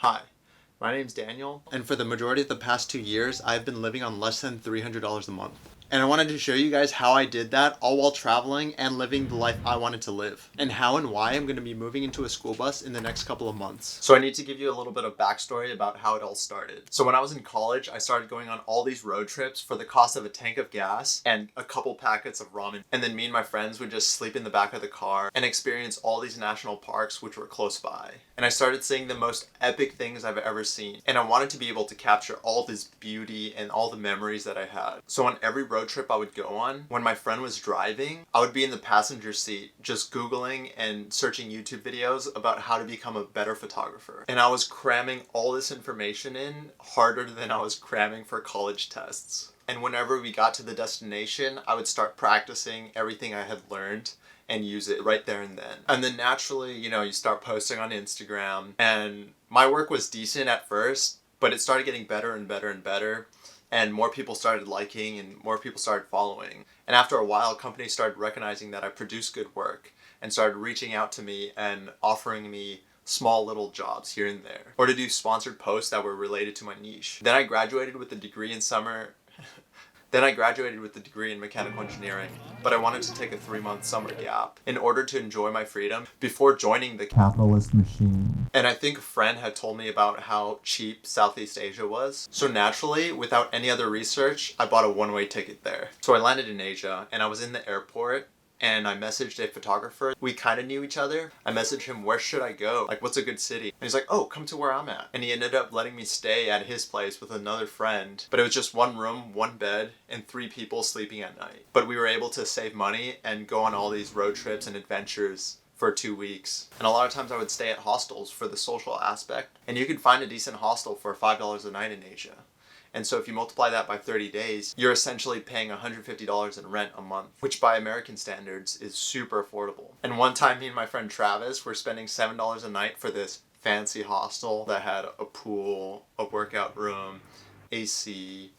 Hi, my name's Daniel, and for the majority of the past 2 years, I've been living on less than $300 a month. And I wanted to show you guys how I did that, all while traveling and living the life I wanted to live, and how and why I'm going to be moving into a school bus in the next couple of months. So I need to give you a little bit of backstory about how it all started. So when I was in college, I started going on all these road trips for the cost of a tank of gas and a couple packets of ramen. And then me and my friends would just sleep in the back of the car and experience all these national parks which were close by. And I started seeing the most epic things I've ever seen. And I wanted to be able to capture all this beauty and all the memories that I had. So on every road trip I would go on, when my friend was driving, I would be in the passenger seat just Googling and searching YouTube videos about how to become a better photographer. And I was cramming all this information in harder than I was cramming for college tests. And whenever we got to the destination, I would start practicing everything I had learned and use it right there and then. And then naturally, you start posting on Instagram, and my work was decent at first, but it started getting better and better and better. And more people started liking and more people started following. And after a while, companies started recognizing that I produced good work and started reaching out to me and offering me small little jobs here and there, or to do sponsored posts that were related to my niche. Then I graduated with a degree in mechanical engineering, but I wanted to take a 3-month summer gap in order to enjoy my freedom before joining the capitalist machine. And I think a friend had told me about how cheap Southeast Asia was. So naturally, without any other research, I bought a one-way ticket there. So I landed in Asia, and I was in the airport, and I messaged a photographer. We kind of knew each other. I messaged him, where should I go? Like, what's a good city? And he's like, oh, come to where I'm at. And he ended up letting me stay at his place with another friend. But it was just one room, one bed, and 3 people sleeping at night. But we were able to save money and go on all these road trips and adventures for 2 weeks. And a lot of times I would stay at hostels for the social aspect. And you could find a decent hostel for $5 a night in Asia. And so if you multiply that by 30 days, you're essentially paying $150 in rent a month, which by American standards is super affordable. And one time me and my friend Travis were spending $7 a night for this fancy hostel that had a pool, a workout room, AC,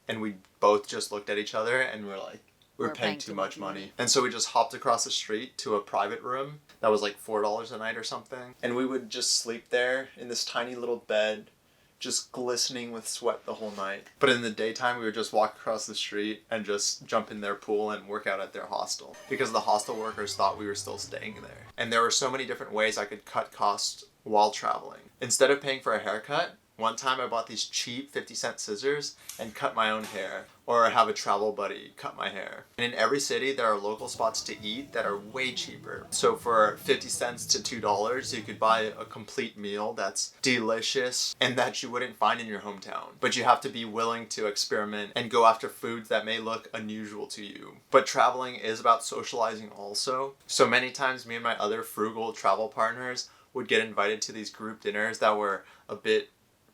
and we both just looked at each other and we're like, we're paying too much money. And so we just hopped across the street to a private room that was like $4 a night or something. And we would just sleep there in this tiny little bed, just glistening with sweat the whole night. But in the daytime, we would just walk across the street and just jump in their pool and work out at their hostel, because the hostel workers thought we were still staying there. And there were so many different ways I could cut costs while traveling. Instead of paying for a haircut, one time I bought these cheap 50-cent scissors and cut my own hair, or have a travel buddy cut my hair. And in every city, there are local spots to eat that are way cheaper. So for 50 cents to $2, you could buy a complete meal that's delicious and that you wouldn't find in your hometown. But you have to be willing to experiment and go after foods that may look unusual to you. But traveling is about socializing also. So many times me and my other frugal travel partners would get invited to these group dinners that were a bit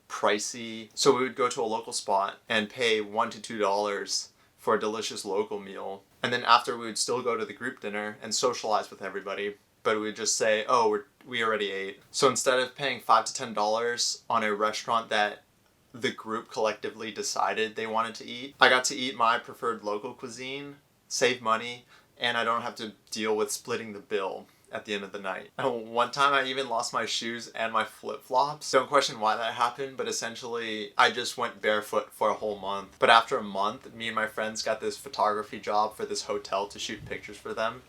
pricey. So we would go to a local spot and pay $1 to $2 for a delicious local meal. And then after, we would still go to the group dinner and socialize with everybody. But we would just say, oh, we already ate. So instead of paying $5 to $10 on a restaurant that the group collectively decided they wanted to eat, I got to eat my preferred local cuisine, save money, and I don't have to deal with splitting the bill at the end of the night. And one time I even lost my shoes and my flip-flops. Don't question why that happened, but essentially I just went barefoot for a whole month. But after a month, me and my friends got this photography job for this hotel to shoot pictures for them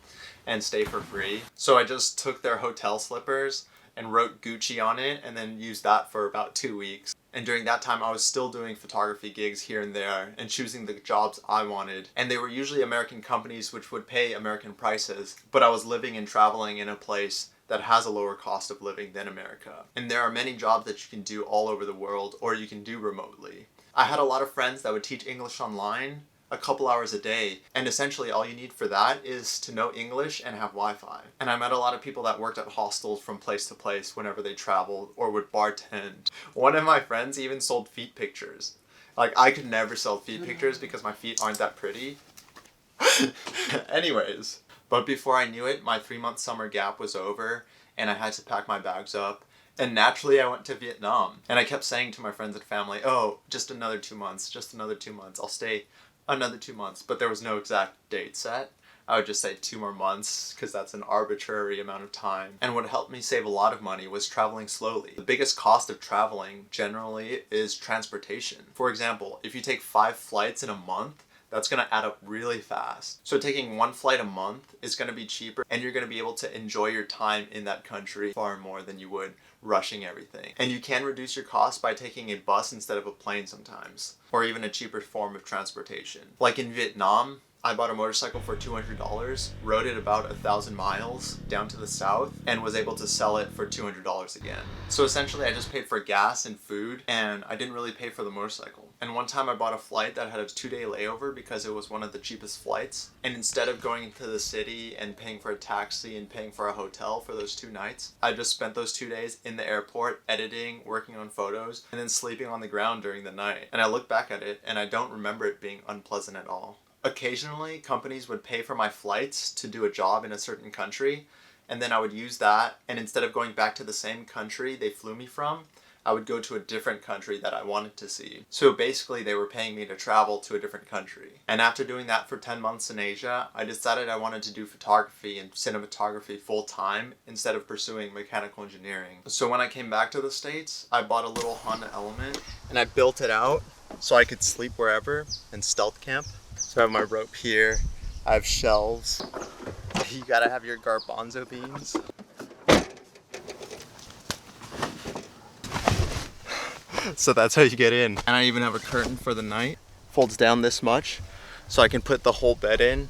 and stay for free. So I just took their hotel slippers and wrote Gucci on it and then used that for about 2 weeks. And during that time, I was still doing photography gigs here and there and choosing the jobs I wanted. And they were usually American companies which would pay American prices, but I was living and traveling in a place that has a lower cost of living than America. And there are many jobs that you can do all over the world, or you can do remotely. I had a lot of friends that would teach English online a couple hours a day, and essentially all you need for that is to know English and have Wi-Fi. And I met a lot of people that worked at hostels from place to place whenever they traveled or would bartend. One of my friends even sold feet pictures. Like, I could never sell feet pictures because my feet aren't that pretty. Anyways, but before I knew it, my 3-month summer gap was over and I had to pack my bags up. And naturally, I went to Vietnam. And I kept saying to my friends and family, oh, just another 2 months, just another 2 months. I'll stay another 2 months. But there was no exact date set. I would just say 2 more months because that's an arbitrary amount of time. And what helped me save a lot of money was traveling slowly. The biggest cost of traveling generally is transportation. For example, if you take 5 flights in a month, that's going to add up really fast. So taking 1 flight a month is going to be cheaper, and you're going to be able to enjoy your time in that country far more than you would rushing everything. And you can reduce your costs by taking a bus instead of a plane sometimes, or even a cheaper form of transportation. Like in Vietnam, I bought a motorcycle for $200, rode it about 1,000 miles down to the south, and was able to sell it for $200 again. So essentially I just paid for gas and food, and I didn't really pay for the motorcycle. And one time I bought a flight that had a 2-day layover because it was one of the cheapest flights. And instead of going into the city and paying for a taxi and paying for a hotel for those 2 nights, I just spent those 2 days in the airport editing, working on photos, and then sleeping on the ground during the night. And I look back at it and I don't remember it being unpleasant at all. Occasionally, companies would pay for my flights to do a job in a certain country, and then I would use that, and instead of going back to the same country they flew me from, I would go to a different country that I wanted to see. So basically they were paying me to travel to a different country. And after doing that for 10 months in Asia, I decided I wanted to do photography and cinematography full time instead of pursuing mechanical engineering. So when I came back to the States, I bought a little Honda Element and I built it out so I could sleep wherever and stealth camp. So I have my rope here, I have shelves. You gotta have your garbanzo beans. So that's how you get in. And I even have a curtain for the night. Folds down this much so I can put the whole bed in.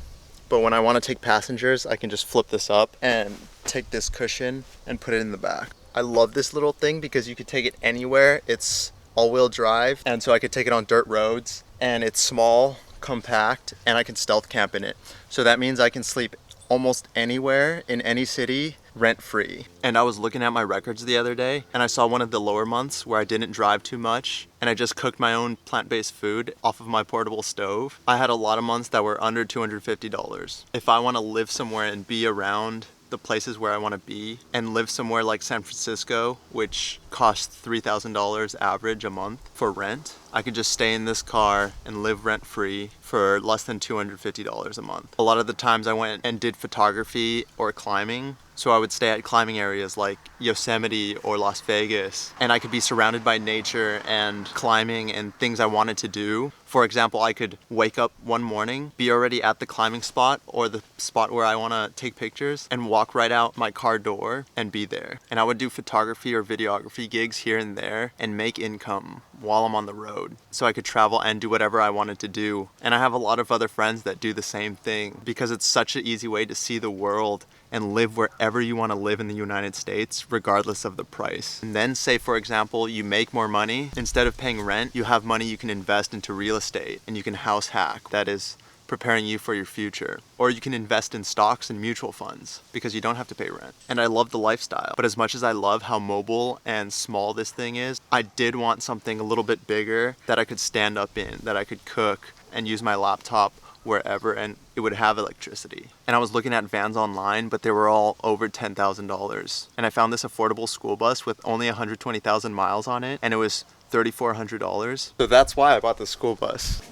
But when I want to take passengers, I can just flip this up and take this cushion and put it in the back. I love this little thing because you could take it anywhere. It's all-wheel drive, and so I could take it on dirt roads, and it's small, compact, and I can stealth camp in it. So that means I can sleep almost anywhere in any city rent-free. And I was looking at my records the other day and I saw one of the lower months where I didn't drive too much and I just cooked my own plant-based food off of my portable stove. I had a lot of months that were under $250. If I want to live somewhere and be around the places where I want to be and live somewhere like San Francisco, which costs $3,000 average a month for rent, I could just stay in this car and live rent-free for less than $250 a month. A lot of the times I went and did photography or climbing, so I would stay at climbing areas like Yosemite or Las Vegas, and I could be surrounded by nature and climbing and things I wanted to do. For example, I could wake up one morning, be already at the climbing spot or the spot where I want to take pictures, and walk right out my car door and be there. And I would do photography or videography gigs here and there and make income while I'm on the road, so I could travel and do whatever I wanted to do. And I have a lot of other friends that do the same thing because it's such an easy way to see the world and live wherever you want to live in the United States, regardless of the price. And then say, for example, you make more money. Instead of paying rent, you have money you can invest into real estate and you can house hack. That is preparing you for your future. Or you can invest in stocks and mutual funds because you don't have to pay rent. And I love the lifestyle. But as much as I love how mobile and small this thing is, I did want something a little bit bigger that I could stand up in, that I could cook and use my laptop wherever, and it would have electricity. And I was looking at vans online, but they were all over $10,000. And I found this affordable school bus with only 120,000 miles on it, and it was $3,400. So that's why I bought the school bus.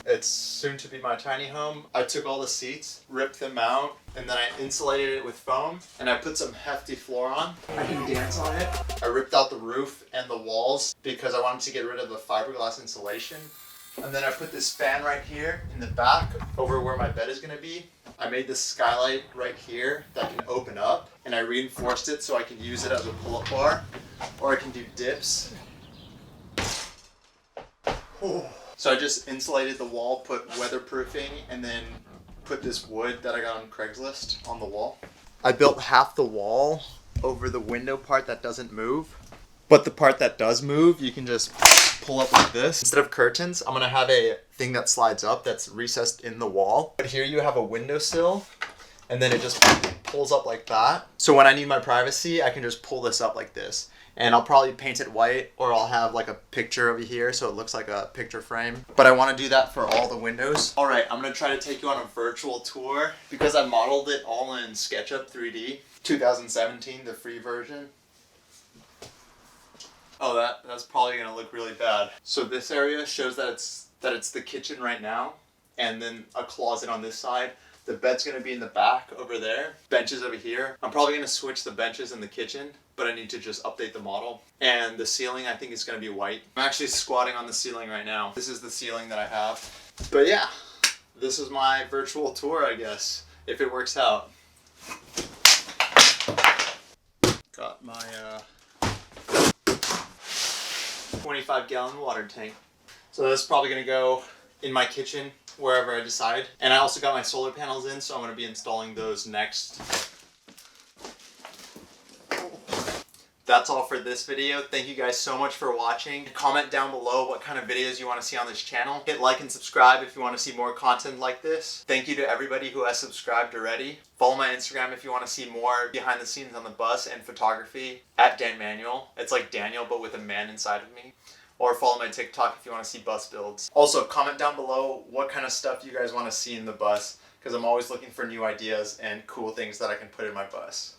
It's soon to be my tiny home. I took all the seats, ripped them out, and then I insulated it with foam, and I put some hefty floor on. I can dance on it. I ripped out the roof and the walls because I wanted to get rid of the fiberglass insulation. And then I put this fan right here in the back over where my bed is going to be. I made this skylight right here that can open up, and I reinforced it so I can use it as a pull-up bar, or I can do dips. So I just insulated the wall, put weatherproofing, and then put this wood that I got on Craigslist on the wall. I built half the wall over the window part that doesn't move. But the part that does move, you can just pull up like this. Instead of curtains, I'm gonna have a thing that slides up that's recessed in the wall. But here you have a windowsill, and then it just pulls up like that. So when I need my privacy, I can just pull this up like this. And I'll probably paint it white, or I'll have like a picture over here so it looks like a picture frame. But I want to do that for all the windows. All right, I'm gonna try to take you on a virtual tour because I modeled it all in SketchUp 3D, 2017, the free version. Oh, that's probably gonna look really bad. So this area shows that it's the kitchen right now. and then a closet on this side. The bed's gonna be in the back over there. Benches over here. I'm probably gonna switch the benches in the kitchen, but I need to just update the model. And the ceiling I think is gonna be white. I'm actually squatting on the ceiling right now. This is the ceiling that I have. But yeah, this is my virtual tour, I guess, if it works out. Got my 25-gallon water tank. So that's probably gonna go in my kitchen, wherever I decide. And I also got my solar panels in, so I'm gonna be installing those next. That's all for this video. Thank you guys so much for watching. Comment down below what kind of videos you want to see on this channel. Hit like and subscribe if you want to see more content like this. Thank you to everybody who has subscribed already. Follow my Instagram if you want to see more behind the scenes on the bus and photography at Dan Manuel. It's like Daniel but with a man inside of me. Or follow my TikTok if you want to see bus builds. Also, comment down below what kind of stuff you guys want to see in the bus, because I'm always looking for new ideas and cool things that I can put in my bus.